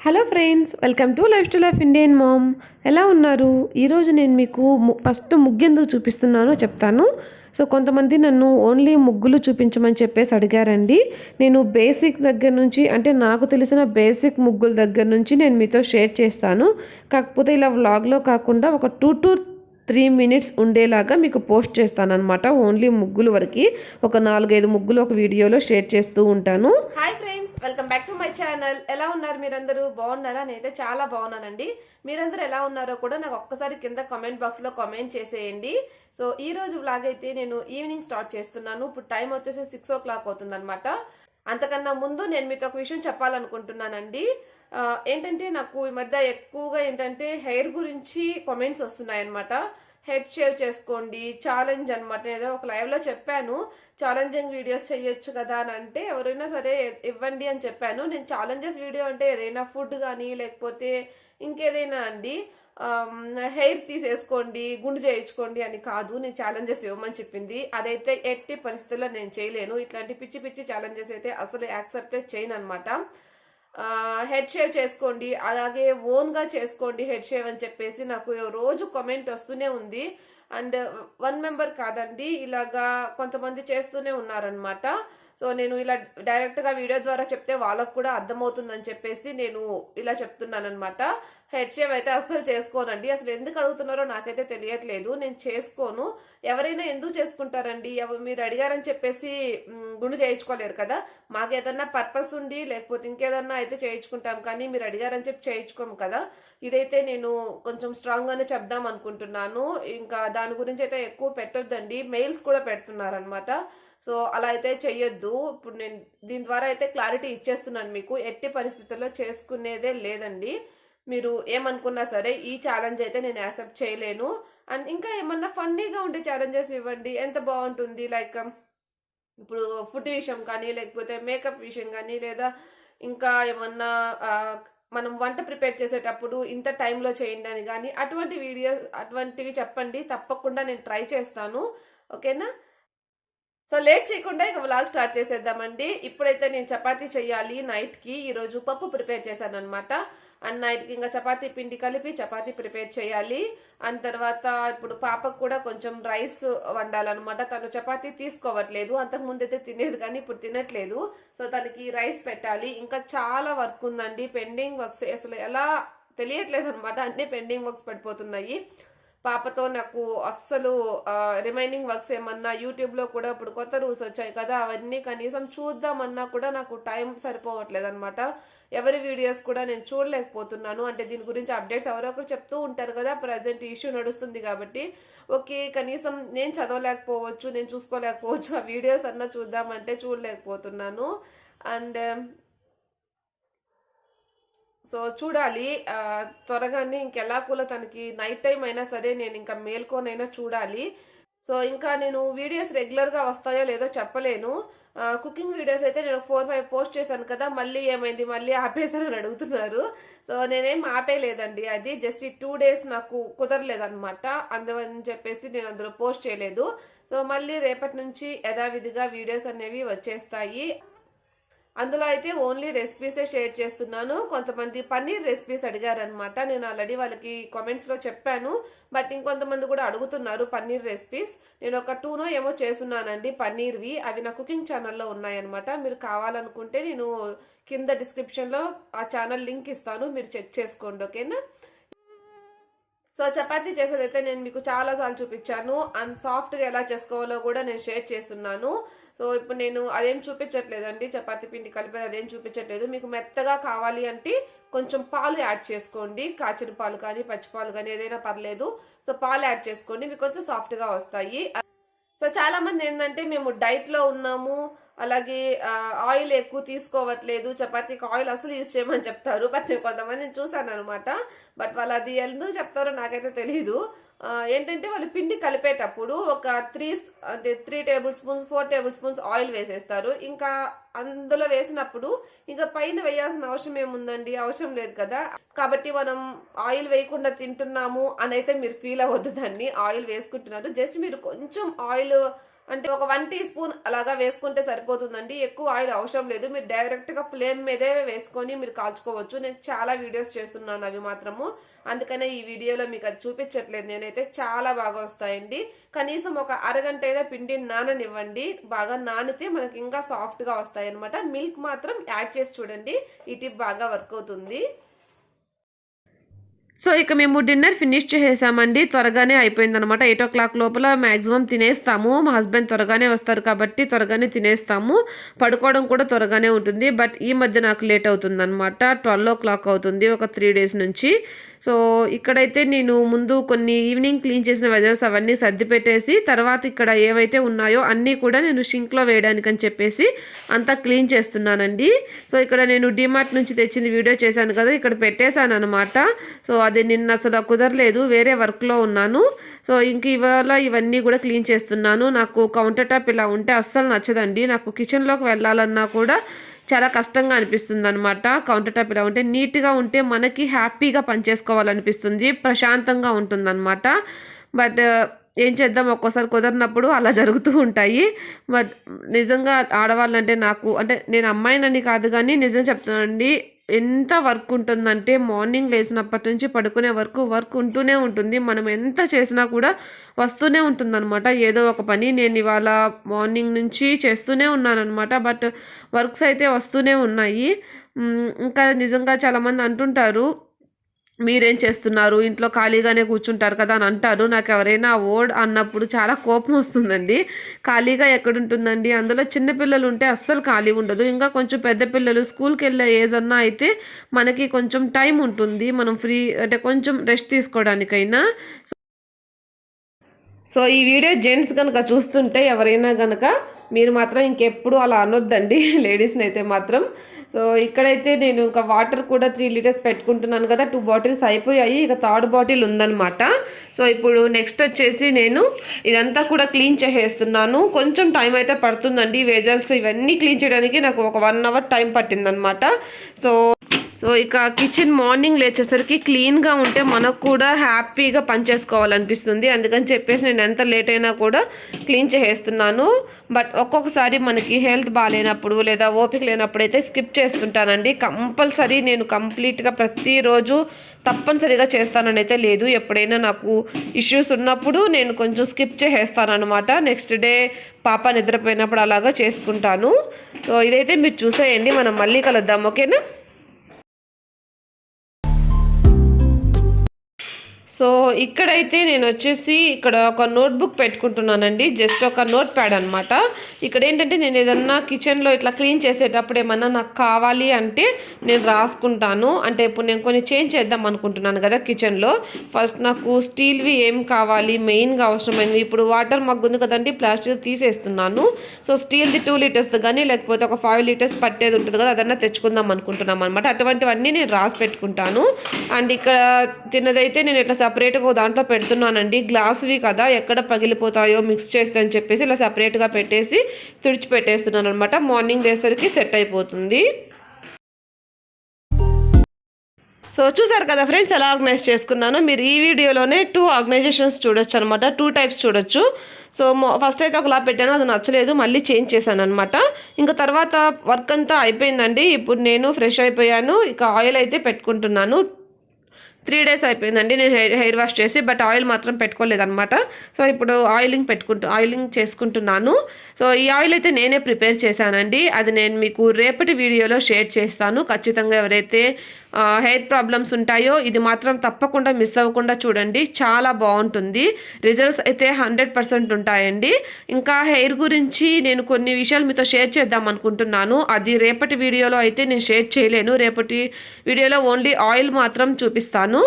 Hello friends, welcome to life style of Indian ma'am. ఎలా ఉన్నారు? ఈరోజు నేను మీకు ఫస్ట్ ముగ్గెందుకు చూపిస్తున్నానో చెప్తాను. సో కొంతమంది నన్ను ఓన్లీ ముగ్గులు చూపించమని చెప్పేసి అడిగారండి. నేను బేసిక్ దగ్గర నుంచి, అంటే నాకు తెలిసిన బేసిక్ ముగ్గుల దగ్గర నుంచి నేను మీతో షేర్ చేస్తాను. కాకపోతే ఇలా వ్లాగ్లో కాకుండా ఒక 2 to 3 minutes ఉండేలాగా మీకు పోస్ట్ చేస్తానన్నమాట. ఓన్లీ ముగ్గులు వరకు ఒక 4-5 ముగ్గులు ఒక వీడియోలో షేర్ చేస్తూ ఉంటాను. Hi friends, welcome back to my channel. ఎలా ఉన్నారు మీరందరూ? బాగున్నారా? నేనైతే చాలా బాగున్నానండి. మీరందరూ ఎలా ఉన్నారో కూడా నాకు ఒక్కసారి కింద కామెంట్ బాక్స్లో కామెంట్ చేసేయండి. సో ఈ రోజు వ్లాగ్ అయితే నేను ఈవినింగ్ స్టార్ట్ చేస్తున్నాను. ఇప్పుడు టైం వచ్చేసి 6 o'clock అవుతుందన్నమాట. అంతకన్నా ముందు నేను మీతో ఒక విషయం చెప్పాలనుకుంటున్నానండి. ఏంటంటే నాకు ఈ మధ్య ఎక్కువగా ఏంటంటే హెయిర్ గురించి కామెంట్స్ వస్తున్నాయన్నమాట. హెడ్ షేవ్ చేసుకోండి, ఛాలెంజ్ అనమాట. ఏదో ఒక లైవ్లో చెప్పాను, ఛాలెంజింగ్ వీడియోస్ చేయొచ్చు కదా అని అంటే ఎవరైనా సరే ఇవ్వండి అని చెప్పాను. నేను ఛాలెంజెస్ వీడియో అంటే ఏదైనా ఫుడ్ కానీ లేకపోతే ఇంకేదైనా అండి, హెయిర్ తీసేసుకోండి, గుండు చేయించుకోండి అని కాదు. నేను ఛాలెంజెస్ ఇవ్వమని చెప్పింది. అదైతే ఎట్టి పరిస్థితుల్లో నేను చేయలేను. ఇట్లాంటి పిచ్చి పిచ్చి ఛాలెంజెస్ అయితే అసలు యాక్సెప్ట్ చేయను అనమాట. హెడ్ షేవ్ చేసుకోండి, అలాగే ఓన్గా చేసుకోండి హెడ్ షేవ్ అని చెప్పేసి నాకు రోజు కామెంట్ వస్తూనే ఉంది. అండ్ 1 member కాదండి, ఇలాగా కొంతమంది చేస్తూనే ఉన్నారనమాట. సో నేను ఇలా డైరెక్ట్గా వీడియో ద్వారా చెప్తే వాళ్ళకు కూడా అర్థమవుతుందని చెప్పేసి నేను ఇలా చెప్తున్నాను అనమాట. హెడ్ షేవ్ అయితే అస్సలు చేసుకోనండి. అసలు ఎందుకు అడుగుతున్నారో నాకైతే తెలియట్లేదు. నేను చేసుకోను. ఎవరైనా ఎందుకు చేసుకుంటారండి? మీరు అడిగారని చెప్పేసి గుండు చేయించుకోలేరు కదా. మాకు ఏదన్నా పర్పస్ ఉండి లేకపోతే ఇంకేదన్నా అయితే చేయించుకుంటాం, కానీ మీరు అడిగారని చెప్పి చేయించుకోము కదా. ఇదైతే నేను కొంచెం స్ట్రాంగ్ గానే చెప్దాం అనుకుంటున్నాను. ఇంకా దాని గురించి అయితే ఎక్కువ పెట్టొద్దండి. మెయిల్స్ కూడా పెడుతున్నారనమాట. సో అలా అయితే చెయ్యొద్దు. ఇప్పుడు నేను దీని ద్వారా అయితే క్లారిటీ ఇచ్చేస్తున్నాను మీకు. ఎట్టి పరిస్థితుల్లో చేసుకునేదే లేదండి. మీరు ఏమనుకున్నా సరే ఈ ఛాలెంజ్ అయితే నేను యాక్సెప్ట్ చేయలేను. అండ్ ఇంకా ఏమన్నా ఫన్నీగా ఉండే ఛాలెంజెస్ ఇవ్వండి, ఎంత బాగుంటుంది. లైక్ ఇప్పుడు ఫుడ్ విషయం కానీ లేకపోతే మేకప్ విషయం కానీ, లేదా ఇంకా ఏమన్నా మనం వంట ప్రిపేర్ చేసేటప్పుడు ఇంత టైంలో చేయండి అని కానీ, అటువంటి వీడియోస్ అటువంటివి చెప్పండి. తప్పకుండా నేను ట్రై చేస్తాను. ఓకేనా? సో లేట్ చేయకుండా ఇక వ్లాగ్ స్టార్ట్ చేసేద్దామండి. ఇప్పుడైతే నేను చపాతీ చేయాలి నైట్కి. ఈరోజు పప్పు ప్రిపేర్ చేశాను అనమాట. అండ్ నైట్కి ఇంకా చపాతీ పిండి కలిపి చపాతీ ప్రిపేర్ చేయాలి. అండ్ తర్వాత ఇప్పుడు పాపకు కూడా కొంచెం రైస్ వండాలన్నమాట. తను చపాతీ తీసుకోవట్లేదు. అంతకుముందు అయితే తినేది కానీ ఇప్పుడు తినట్లేదు. సో తనకి రైస్ పెట్టాలి. ఇంకా చాలా వర్క్ ఉందండి, పెండింగ్ వర్క్స్. అసలు ఎలా తెలియట్లేదు అనమాట, అన్ని పెండింగ్ వర్క్స్ పడిపోతున్నాయి. పాపతో నాకు అస్సలు రిమైనింగ్ వర్క్స్ ఏమన్నా యూట్యూబ్లో కూడా ఇప్పుడు కొత్త రూల్స్ వచ్చాయి కదా, అవన్నీ కనీసం చూద్దామన్నా కూడా నాకు టైం సరిపోవట్లేదు అనమాట. ఎవరి వీడియోస్ కూడా నేను చూడలేకపోతున్నాను. అంటే దీని గురించి అప్డేట్స్ ఎవరో ఒకరు చెప్తూ ఉంటారు కదా, ప్రజెంట్ ఇష్యూ నడుస్తుంది కాబట్టి. ఓకే, కనీసం నేను చదవలేకపోవచ్చు, నేను చూసుకోలేకపోవచ్చు, ఆ వీడియోస్ అన్నా చూద్దామంటే చూడలేకపోతున్నాను. అండ్ సో చూడాలి త్వరగానే. ఇంకెలా కూడా తనకి నైట్ టైం అయినా సరే నేను ఇంకా మేల్కోనైనా చూడాలి. సో ఇంకా నేను వీడియోస్ రెగ్యులర్గా వస్తాయో లేదో చెప్పలేను. కుకింగ్ వీడియోస్ అయితే నేను 4-5 పోస్ట్ చేశాను కదా, మళ్ళీ ఏమైంది, మళ్ళీ ఆపేసారని అడుగుతున్నారు. సో నేనేం ఆపేయలేదండి, అది జస్ట్ ఈ 2 days నాకు కుదరలేదనమాట. అందువని చెప్పేసి నేను అందులో పోస్ట్ చేయలేదు. సో మళ్ళీ రేపటి నుంచి యథావిధిగా వీడియోస్ అనేవి వచ్చేస్తాయి. అందులో అయితే ఓన్లీ రెసిపీసే షేర్ చేస్తున్నాను. కొంతమంది పన్నీర్ రెసిపీస్ అడిగారనమాట. నేను ఆల్రెడీ వాళ్ళకి కామెంట్స్లో చెప్పాను, బట్ ఇంకొంతమంది కూడా అడుగుతున్నారు పన్నీర్ రెసిపీస్. నేను ఒక 2 ఏమో చేస్తున్నానండి పన్నీర్వి. అవి నా కుకింగ్ ఛానల్లో ఉన్నాయన్నమాట. మీరు కావాలనుకుంటే నేను కింద డిస్క్రిప్షన్లో ఆ ఛానల్ లింక్ ఇస్తాను, మీరు చెక్ చేసుకోండి. ఓకేనా? సో చపాతీ చేసేదైతే నేను మీకు చాలాసార్లు చూపించాను. అండ్ సాఫ్ట్గా ఎలా చేసుకోవాలో కూడా నేను షేర్ చేస్తున్నాను. సో ఇప్పుడు నేను అదేం చూపించట్లేదండి, చపాతీ పిండి కలిపేది అదేం చూపించట్లేదు. మీకు మెత్తగా కావాలి అంటే కొంచెం పాలు యాడ్ చేసుకోండి. కాచిన పాలు కానీ పచ్చి పాలు కానీ ఏదైనా పర్లేదు. సో పాలు యాడ్ చేసుకోండి, మీకు కొంచెం సాఫ్ట్గా వస్తాయి. సో చాలా మంది ఏంటంటే మేము డైట్లో ఉన్నాము, అలాగే ఆయిల్ ఎక్కువ తీసుకోవట్లేదు, చపాతీకి ఆయిల్ అసలు యూజ్ చేయమని చెప్తారు. బట్ నేను కొంతమందిని చూసాను అనమాట. బట్ వాళ్ళు అది ఎందుకు చెప్తారో నాకైతే తెలీదు. ఏంటంటే వాళ్ళు పిండి కలిపేటప్పుడు ఒక 3 tablespoons 4 tablespoons ఆయిల్ వేసేస్తారు. ఇంకా అందులో వేసినప్పుడు ఇంకా పైన వేయాల్సిన అవసరం ఏముందండి, అవసరం లేదు కదా. కాబట్టి మనం ఆయిల్ వేయకుండా తింటున్నాము అని అయితే మీరు ఫీల్ అవ్వద్దు. దాన్ని ఆయిల్ వేసుకుంటున్నారు, జస్ట్ మీరు కొంచెం ఆయిల్ అంటే ఒక 1 టీ స్పూన్ అలాగా వేసుకుంటే సరిపోతుందండి. ఎక్కువ ఆయిల్ అవసరం లేదు. మీరు డైరెక్ట్గా ఫ్లేమ్ మీదే వేసుకొని మీరు కాల్చుకోవచ్చు. నేను చాలా వీడియోస్ చేస్తున్నాను అవి మాత్రము, అందుకనే ఈ వీడియోలో మీకు అది చూపించట్లేదు. నేనైతే చాలా బాగా వస్తాయండి. కనీసం ఒక అరగంట అయినా పిండిని నాననివ్వండి. బాగా నానితే మనకి ఇంకా సాఫ్ట్గా వస్తాయి అనమాట. మిల్క్ మాత్రం యాడ్ చేసి చూడండి, ఈ టిప్ బాగా వర్క్ అవుతుంది. సో ఇక మేము డిన్నర్ ఫినిష్ చేసేసామండి. త్వరగానే అయిపోయిందనమాట. 8 o'clock లోపల మ్యాక్సిమం తినేస్తాము. మా హస్బెండ్ త్వరగానే వస్తారు కాబట్టి త్వరగానే తినేస్తాము. పడుకోవడం కూడా త్వరగానే ఉంటుంది. బట్ ఈ మధ్య నాకు లేట్ అవుతుందన్నమాట. 12 o'clock అవుతుంది ఒక 3 days నుంచి. సో ఇక్కడైతే నేను ముందు కొన్ని ఈవినింగ్ క్లీన్ చేసిన వెజల్స్ అవన్నీ సర్ది పెట్టేసి, తర్వాత ఇక్కడ ఏవైతే ఉన్నాయో అన్నీ కూడా నేను షింక్లో వేయడానికి అని చెప్పేసి అంతా క్లీన్ చేస్తున్నానండి. సో ఇక్కడ నేను డిమార్ట్ నుంచి తెచ్చింది వీడియో చేశాను కదా, ఇక్కడ పెట్టేశాను అనమాట. సో అది నిన్న అసలు కుదరలేదు, వేరే వర్క్లో ఉన్నాను. సో ఇంక ఇవాళ ఇవన్నీ కూడా క్లీన్ చేస్తున్నాను. నాకు కౌంటర్ టాప్ ఇలా ఉంటే అస్సలు నచ్చదండి. నాకు కిచెన్లోకి వెళ్ళాలన్నా కూడా చాలా కష్టంగా అనిపిస్తుంది అనమాట. కౌంటర్ టాప్ ఇలా ఉంటే నీట్గా ఉంటే మనకి హ్యాపీగా పనిచేసుకోవాలనిపిస్తుంది, ప్రశాంతంగా ఉంటుందన్నమాట. బట్ ఏం చేద్దాం, ఒక్కోసారి కుదరినప్పుడు అలా జరుగుతూ ఉంటాయి. బట్ నిజంగా ఆడవాళ్ళంటే నాకు, అంటే నేను అమ్మాయినని కాదు కానీ నిజం చెప్తానండి, ఎంత వర్క్ ఉంటుందంటే మార్నింగ్ లేచినప్పటి నుంచి పడుకునే వరకు వర్క్ ఉంటూనే ఉంటుంది. మనం ఎంత చేసినా కూడా వస్తూనే ఉంటుందన్నమాట ఏదో ఒక పని. నేను ఇవాళ మార్నింగ్ నుంచి చేస్తూనే ఉన్నానన్నమాట. బట్ వర్క్స్ అయితే వస్తూనే ఉన్నాయి. ఇంకా నిజంగా చాలామంది అంటుంటారు, మీరేం చేస్తున్నారు, ఇంట్లో ఖాళీగానే కూర్చుంటారు కదా అని అంటారు. నాకు ఎవరైనా ఓడ్ అన్నప్పుడు చాలా కోపం వస్తుందండి. ఖాళీగా ఎక్కడుంటుందండి, అందులో చిన్నపిల్లలు ఉంటే అస్సలు ఖాళీ ఉండదు. ఇంకా కొంచెం పెద్ద పిల్లలు స్కూల్కి వెళ్ళే ఏజ్ అన్నా అయితే మనకి కొంచెం టైం ఉంటుంది, మనం ఫ్రీ అంటే కొంచెం రెస్ట్ తీసుకోవడానికైనా. సో ఈ వీడియో జెంట్స్ కనుక చూస్తుంటే ఎవరైనా కనుక మీరు మాత్రం ఇంకెప్పుడు అలా అనొద్దండి లేడీస్ని అయితే మాత్రం. సో ఇక్కడైతే నేను ఇంకా వాటర్ కూడా 3 liters పెట్టుకుంటున్నాను కదా, 2 bottles అయిపోయాయి, ఇక 3rd bottle ఉందన్నమాట. సో ఇప్పుడు నెక్స్ట్ వచ్చేసి నేను ఇదంతా కూడా క్లీన్ చేసేస్తున్నాను. కొంచెం టైం అయితే పడుతుందండి, వెజల్స్ ఇవన్నీ క్లీన్ చేయడానికి నాకు ఒక 1 hour టైం పట్టిందనమాట. సో ఇక కిచెన్ మార్నింగ్ లేచేసరికి క్లీన్గా ఉంటే మనకు కూడా హ్యాపీగా పనిచేసుకోవాలనిపిస్తుంది. అందుకని చెప్పేసి నేను ఎంత లేట్ అయినా కూడా క్లీన్ చేసేస్తున్నాను. బట్ ఒక్కొక్కసారి మనకి హెల్త్ బాగాలేనప్పుడు లేదా ఓపిక లేనప్పుడు అయితే స్కిప్ చేస్తుంటానండి. కంపల్సరీ నేను కంప్లీట్గా ప్రతిరోజు తప్పనిసరిగా చేస్తానని అయితే లేదు. ఎప్పుడైనా నాకు ఇష్యూస్ ఉన్నప్పుడు నేను కొంచెం స్కిప్ చేసేస్తానమాట. నెక్స్ట్ డే పాప నిద్రపోయినప్పుడు అలాగా చేసుకుంటాను. సో ఇదైతే మీరు చూసేయండి, మనం మళ్ళీ కలుద్దాం, ఓకేనా? సో ఇక్కడైతే నేను వచ్చేసి ఇక్కడ ఒక నోట్బుక్ పెట్టుకుంటున్నానండి, జస్ట్ ఒక నోట్ ప్యాడ్ అనమాట. ఇక్కడ ఏంటంటే నేను ఏదన్నా కిచెన్లో ఇట్లా క్లీన్ చేసేటప్పుడు ఏమన్నా నాకు కావాలి అంటే నేను రాసుకుంటాను. అంటే ఇప్పుడు నేను కొన్ని చేంజ్ చేద్దాం అనుకుంటున్నాను కదా కిచెన్లో. ఫస్ట్ నాకు స్టీల్వి ఏం కావాలి, మెయిన్గా అవసరమైనవి. ఇప్పుడు వాటర్ మగ్ ఉంది కదండి, ప్లాస్టిక్ తీసేస్తున్నాను. సో స్టీల్ది 2 liters కానీ లేకపోతే ఒక 5 liters పట్టేది ఉంటుంది కదా, అదన్నా తెచ్చుకుందాం అనుకుంటున్నాం అనమాట. అటువంటివన్నీ నేను రాసి పెట్టుకుంటాను. అండ్ ఇక్కడ తిన్నదైతే నేను ఇట్లా సపరేట్గా దాంట్లో పెడుతున్నానండి. గ్లాస్వి కదా, ఎక్కడ పగిలిపోతాయో మిక్స్ చేస్తే అని చెప్పేసి ఇలా సపరేట్గా పెట్టేసి తుడిచిపెట్టేస్తున్నాను అనమాట. మార్నింగ్ లేసరికి సెట్ అయిపోతుంది. సో చూసారు కదా ఫ్రెండ్స్, ఎలా ఆర్గనైజ్ చేసుకున్నాను. మీరు ఈ వీడియోలోనే 2 ఆర్గనైజేషన్స్ చూడొచ్చు అనమాట, 2 types చూడొచ్చు. సో ఫస్ట్ అయితే ఒకలా పెట్టాను, అది నచ్చలేదు, మళ్ళీ చేంజ్ చేశాను అనమాట. ఇంకా తర్వాత వర్క్ అంతా అయిపోయిందండి. ఇప్పుడు నేను ఫ్రెష్ అయిపోయాను. ఇక ఆయిల్ అయితే పెట్టుకుంటున్నాను. 3 days అయిపోయిందండి నేను హెయిర్ వాష్ చేసి, బట్ ఆయిల్ మాత్రం పెట్టుకోలేదన్నమాట. సో ఇప్పుడు ఆయిలింగ్ చేసుకుంటున్నాను. సో ఈ ఆయిల్ అయితే నేనే ప్రిపేర్ చేశానండి. అది నేను మీకు రేపటి వీడియోలో షేర్ చేస్తాను. ఖచ్చితంగా ఎవరైతే హెయిర్ ప్రాబ్లమ్స్ ఉంటాయో ఇది మాత్రం తప్పకుండా మిస్ అవ్వకుండా చూడండి, చాలా బాగుంటుంది. రిజల్ట్స్ అయితే 100% ఉంటాయండి. ఇంకా హెయిర్ గురించి నేను కొన్ని విషయాలు మీతో షేర్ చేద్దాం అనుకుంటున్నాను. అది రేపటి వీడియోలో అయితే నేను షేర్ చేయలేను. రేపటి వీడియోలో ఓన్లీ ఆయిల్ మాత్రం చూపిస్తాను.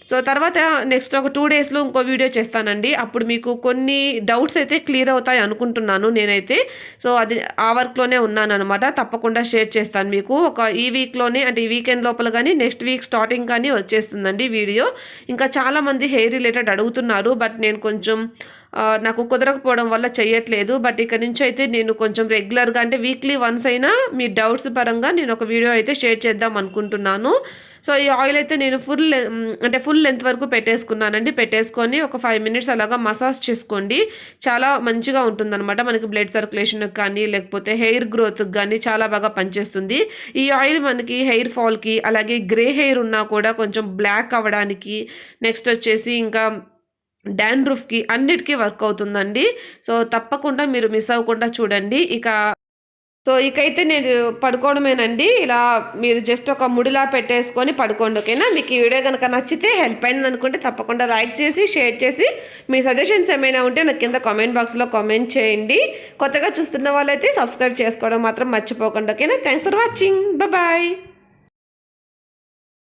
సో తర్వాత నెక్స్ట్ ఒక 2 daysలో ఇంకో వీడియో చేస్తానండి. అప్పుడు మీకు కొన్ని డౌట్స్ అయితే క్లియర్ అవుతాయి అనుకుంటున్నాను నేనైతే. సో అది ఆ వర్క్లోనే ఉన్నాను అనమాట. తప్పకుండా షేర్ చేస్తాను మీకు. ఈ వీక్లోనే, అంటే ఈ వీకెండ్ లోపల కానీ నెక్స్ట్ వీక్ స్టార్టింగ్ కానీ వచ్చేస్తుందండి వీడియో. ఇంకా చాలామంది హెయిర్ రిలేటెడ్ అడుగుతున్నారు, బట్ నేను కొంచెం నాకు కుదరకపోవడం వల్ల చేయట్లేదు. బట్ ఇక నుంచి అయితే నేను కొంచెం రెగ్యులర్గా, అంటే వీక్లీ వన్స్ అయినా మీ డౌట్స్ పరంగా నేను ఒక వీడియో అయితే షేర్ చేద్దాం అనుకుంటున్నాను. సో ఈ ఆయిల్ అయితే నేను ఫుల్ లెంత్ వరకు పెట్టేసుకున్నానండి. పెట్టేసుకొని ఒక 5 మినిట్స్ అలాగా మసాజ్ చేసుకోండి. చాలా మంచిగా ఉంటుందన్నమాట. మనకి బ్లడ్ సర్క్యులేషన్కి కానీ లేకపోతే హెయిర్ గ్రోత్కి కానీ చాలా బాగా పనిచేస్తుంది. ఈ ఆయిల్ మనకి హెయిర్ ఫాల్కి అలాగే గ్రే హెయిర్ ఉన్నా కూడా కొంచెం బ్లాక్ అవ్వడానికి, నెక్స్ట్ వచ్చేసి ఇంకా డాండ్రఫ్కి అన్నిటికీ వర్క్ అవుతుందండి. సో తప్పకుండా మీరు మిస్ అవ్వకుండా చూడండి. ఇకైతే నేను పడుకోవడమేనండి. ఇలా మీరు జస్ట్ ఒక ముడిలా పెట్టేసుకొని పడుకోండి. ఓకేనా? మీకు ఈ వీడియో కనుక నచ్చితే హెల్ప్ అయింది అనుకుంటే తప్పకుండా లైక్ చేసి షేర్ చేసి మీ సజెషన్స్ ఏమైనా ఉంటే నాకు కింద కామెంట్ బాక్స్లో కామెంట్ చేయండి. కొత్తగా చూస్తున్న వాళ్ళైతే సబ్స్క్రైబ్ చేసుకోవడం మాత్రం మర్చిపోకండి. ఓకేనా? Thanks for watching. బాయ్.